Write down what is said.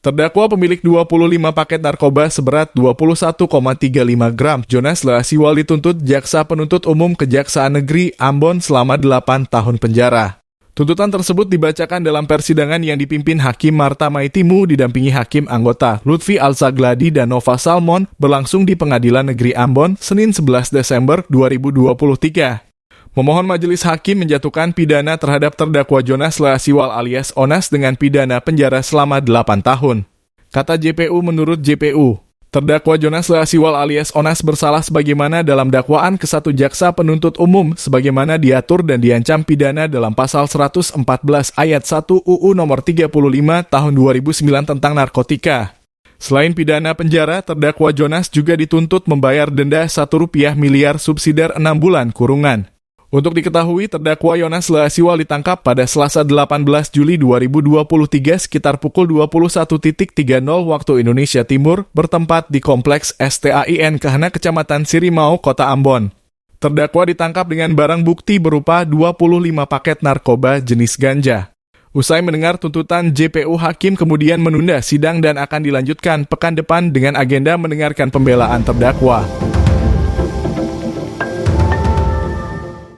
Terdakwa pemilik 25 paket narkoba seberat 21,35 gram, Jonas Leasiwal dituntut Jaksa Penuntut Umum Kejaksaan Negeri Ambon selama 8 tahun penjara. Tuntutan tersebut dibacakan dalam persidangan yang dipimpin Hakim Marta Maitimu didampingi Hakim anggota Lutfi Alsagladi dan Nova Salmon berlangsung di Pengadilan Negeri Ambon, Senin 11 Desember 2023. Memohon majelis hakim menjatuhkan pidana terhadap terdakwa Jonas Leasiwal alias Onas dengan pidana penjara selama 8 tahun. Kata JPU, menurut JPU, terdakwa Jonas Leasiwal alias Onas bersalah sebagaimana dalam dakwaan ke-1 Jaksa Penuntut Umum sebagaimana diatur dan diancam pidana dalam pasal 114 ayat 1 UU nomor 35 tahun 2009 tentang narkotika. Selain pidana penjara, terdakwa Jonas juga dituntut membayar denda Rp1 miliar subsidiar 6 bulan kurungan. Untuk diketahui, terdakwa Jonas Leasiwal ditangkap pada Selasa 18 Juli 2023 sekitar pukul 21.30 waktu Indonesia Timur, bertempat di Kompleks STAIN Kahana, Kecamatan Sirimau, Kota Ambon. Terdakwa ditangkap dengan barang bukti berupa 25 paket narkoba jenis ganja. Usai mendengar tuntutan, JPU Hakim kemudian menunda sidang dan akan dilanjutkan pekan depan dengan agenda mendengarkan pembelaan terdakwa.